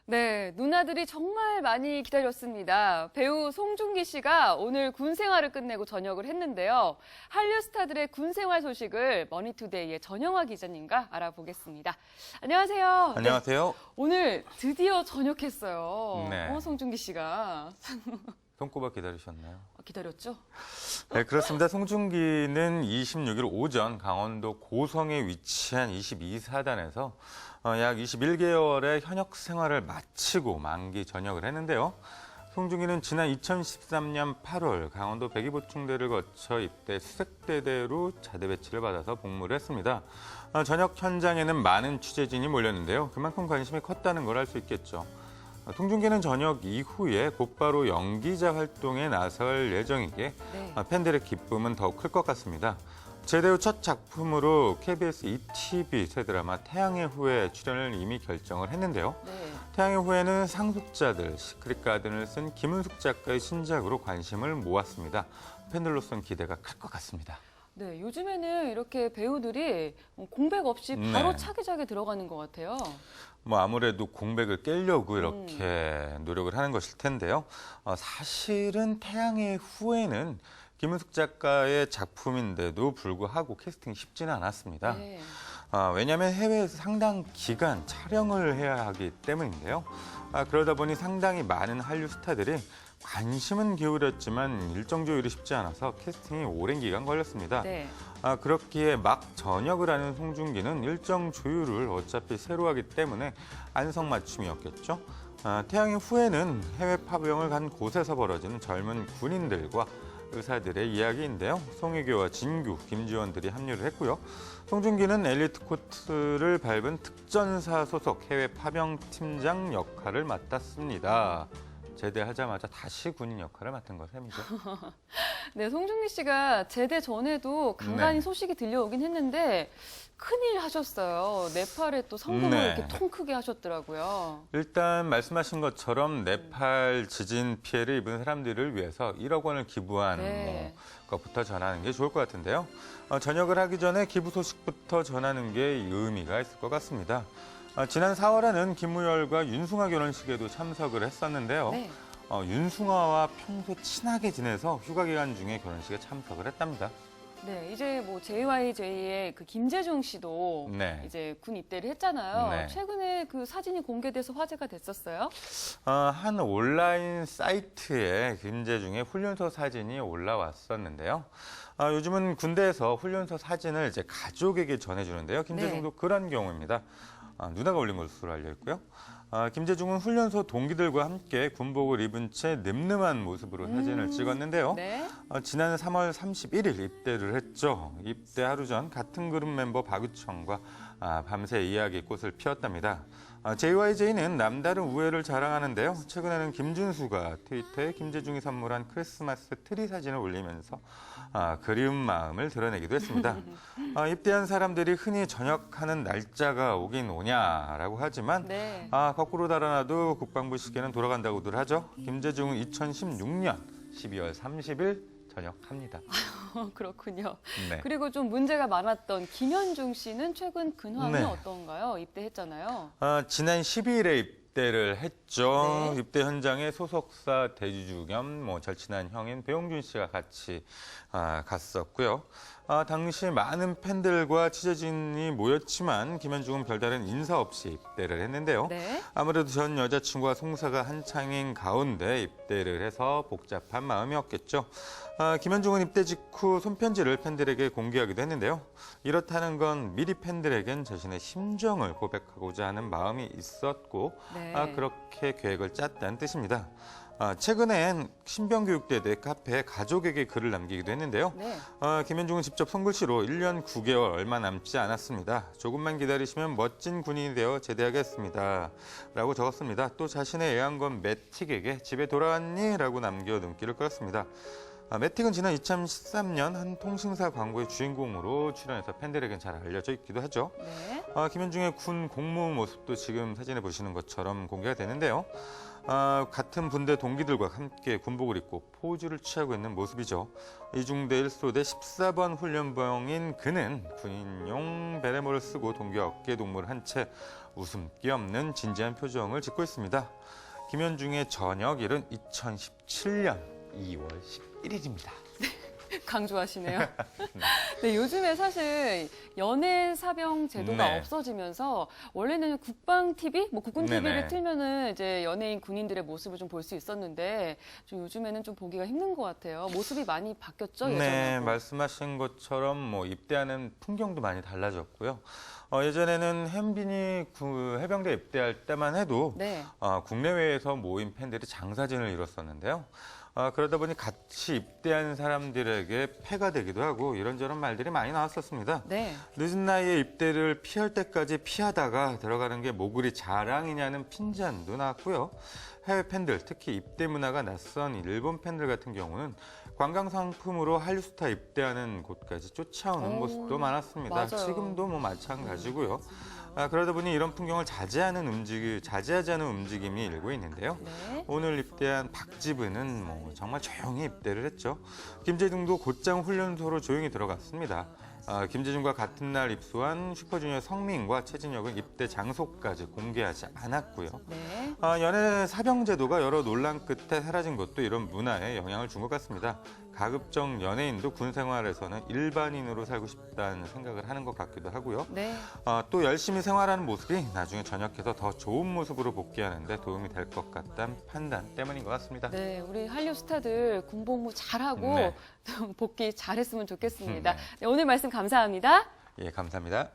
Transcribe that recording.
네, 누나들이 정말 많이 기다렸습니다. 배우 송중기 씨가 오늘 군 생활을 끝내고 전역을 했는데요. 한류 스타들의 군 생활 소식을 머니투데이의 전영화 기자님과 알아보겠습니다. 안녕하세요. 안녕하세요. 네, 오늘 드디어 전역했어요. 네. 송중기 씨가. 손꼽아 기다리셨나요? 기다렸죠? 네, 그렇습니다. 송중기는 26일 오전 강원도 고성에 위치한 22사단에서 약 21개월의 현역 생활을 마치고 만기 전역을 했는데요. 송중기는 지난 2013년 8월 강원도 백이보충대를 거쳐 입대 수색대대로 자대 배치를 받아서 복무를 했습니다. 전역 현장에는 많은 취재진이 몰렸는데요. 그만큼 관심이 컸다는 걸 알 수 있겠죠. 송중기는 전역 이후에 곧바로 연기자 활동에 나설 예정이기에 네. 팬들의 기쁨은 더욱 클 것 같습니다. 제대 후 첫 작품으로 KBS ETV 새 드라마 태양의 후예 출연을 이미 결정을 했는데요. 네. 태양의 후예는 상속자들, 시크릿 가든을 쓴 김은숙 작가의 신작으로 관심을 모았습니다. 팬들로서는 기대가 클 것 같습니다. 네, 요즘에는 이렇게 배우들이 공백 없이 바로 네. 차기작에 들어가는 것 같아요. 아무래도 공백을 깨려고 이렇게 노력을 하는 것일 텐데요. 사실은 태양의 후예는 김은숙 작가의 작품인데도 불구하고 캐스팅이 쉽지는 않았습니다. 네. 왜냐하면 해외에서 상당 기간 촬영을 해야 하기 때문인데요. 그러다 보니 상당히 많은 한류 스타들이 관심은 기울였지만 일정 조율이 쉽지 않아서 캐스팅이 오랜 기간 걸렸습니다. 네. 그렇기에 막 전역을 하는 송중기는 일정 조율을 어차피 새로 하기 때문에 안성맞춤이었겠죠. 태양의 후예는 해외 파병을 간 곳에서 벌어지는 젊은 군인들과 의사들의 이야기인데요. 송혜교와 진규, 김지원들이 합류를 했고요. 송중기는 엘리트 코트를 밟은 특전사 소속 해외 파병 팀장 역할을 맡았습니다. 제대하자마자 다시 군인 역할을 맡은 셈이죠. 네, 송중기 씨가 제대 전에도 간간히 네. 소식이 들려오긴 했는데 큰일 하셨어요. 네팔에 또 성금을 네. 이렇게 통 크게 하셨더라고요. 일단 말씀하신 것처럼 네팔 지진 피해를 입은 사람들을 위해서 1억 원을 기부한 네. 것부터 전하는 게 좋을 것 같은데요. 전역을 하기 전에 기부 소식부터 전하는 게 의미가 있을 것 같습니다. 지난 4월에는 김무열과 윤승아 결혼식에도 참석을 했었는데요. 네. 윤승아와 평소 친하게 지내서 휴가 기간 중에 결혼식에 참석을 했답니다. 네, 이제 뭐 JYJ의 그 김재중 씨도 네. 이제 군 입대를 했잖아요. 네. 최근에 그 사진이 공개돼서 화제가 됐었어요. 한 온라인 사이트에 김재중의 훈련소 사진이 올라왔었는데요. 요즘은 군대에서 훈련소 사진을 이제 가족에게 전해주는데요. 김재중도 네. 그런 경우입니다. 누나가 올린 것으로 알려 있고요. 김재중은 훈련소 동기들과 함께 군복을 입은 채 늠름한 모습으로 사진을 찍었는데요. 네. 지난 3월 31일 입대를 했죠. 입대 하루 전 같은 그룹 멤버 박유청과 밤새 이야기꽃을 피웠답니다. JYJ는 남다른 우애를 자랑하는데요. 최근에는 김준수가 트위터에 김재중이 선물한 크리스마스 트리 사진을 올리면서 그리운 마음을 드러내기도 했습니다. 입대한 사람들이 흔히 전역하는 날짜가 오긴 오냐라고 하지만 네. 거꾸로 달아나도 국방부 시계는 돌아간다고들 하죠. 김재중은 2016년 12월 30일 전역합니다. 그렇군요. 네. 그리고 좀 문제가 많았던 김현중 씨는 최근 근황이 네. 어떤가요? 입대했잖아요. 지난 12일에 입대를 했죠. 네. 입대 현장에 소속사 대주주 겸 절친한 형인 배용준 씨가 같이 갔었고요. 당시 많은 팬들과 취재진이 모였지만 김현중은 별다른 인사 없이 입대를 했는데요. 네. 아무래도 전 여자친구와 송사가 한창인 가운데 입대를 해서 복잡한 마음이었겠죠. 김현중은 입대 직후 손편지를 팬들에게 공개하기도 했는데요. 이렇다는 건 미리 팬들에겐 자신의 심정을 고백하고자 하는 마음이 있었고 네. 그렇게 계획을 짰다는 뜻입니다. 최근엔 신병교육대 내 카페에 가족에게 글을 남기기도 했는데요. 네. 김현중은 직접 손글씨로 1년 9개월 얼마 남지 않았습니다. 조금만 기다리시면 멋진 군인이 되어 제대하겠습니다. 라고 적었습니다. 또 자신의 애완건 매틱에게 집에 돌아왔니? 라고 남겨 눈길을 끌었습니다. 매틱은 지난 2013년 한 통신사 광고의 주인공으로 출연해서 팬들에겐 잘 알려져 있기도 하죠. 네. 김현중의 군 복무 모습도 지금 사진에 보시는 것처럼 공개가 되는데요. 같은 분대 동기들과 함께 군복을 입고 포즈를 취하고 있는 모습이죠. 이중대 1소대 14번 훈련병인 그는 군인용 베레모를 쓰고 동기와 어깨 동무를 한 채 웃음기 없는 진지한 표정을 짓고 있습니다. 김현중의 전역일은 2017년 2월 11일입니다. 강조하시네요. 네, 요즘에 사실 연예 사병 제도가 네. 없어지면서 원래는 국방 TV, 뭐 국군 TV를 네네. 틀면은 이제 연예인 군인들의 모습을 좀 볼 수 있었는데 좀 요즘에는 좀 보기가 힘든 것 같아요. 모습이 많이 바뀌었죠, 네, 예전하고. 말씀하신 것처럼 뭐 입대하는 풍경도 많이 달라졌고요. 예전에는 현빈이 해병대 입대할 때만 해도 네. 국내외에서 모인 팬들이 장사진을 이뤘었는데요. 그러다 보니 같이 입대한 사람들에게 폐가 되기도 하고 이런저런 말들이 많이 나왔었습니다. 네. 늦은 나이에 입대를 피할 때까지 피하다가 들어가는 게 모글이 자랑이냐는 핀잔도 나왔고요. 해외 팬들, 특히 입대 문화가 낯선 일본 팬들 같은 경우는 관광 상품으로 한류스타 입대하는 곳까지 쫓아오는 모습도 많았습니다. 맞아요. 지금도 뭐 마찬가지고요. 그러다 보니 이런 풍경을 자제하지 않은 움직임이 일고 있는데요. 네. 오늘 입대한 박지브는 뭐 정말 조용히 입대를 했죠. 김재중도 곧장 훈련소로 조용히 들어갔습니다. 김재중과 같은 날 입소한 슈퍼주니어 성민과 최진혁은 입대 장소까지 공개하지 않았고요. 네. 연예 사병 제도가 여러 논란 끝에 사라진 것도 이런 문화에 영향을 준 것 같습니다. 가급적 연예인도 군 생활에서는 일반인으로 살고 싶다는 생각을 하는 것 같기도 하고요. 네. 또 열심히 생활하는 모습이 나중에 전역해서 더 좋은 모습으로 복귀하는 데 도움이 될 것 같다는 판단 때문인 것 같습니다. 네, 우리 한류 스타들 군복무 잘하고 네. 좀 복귀 잘했으면 좋겠습니다. 네. 네, 오늘 말씀 감사합니다. 예, 감사합니다.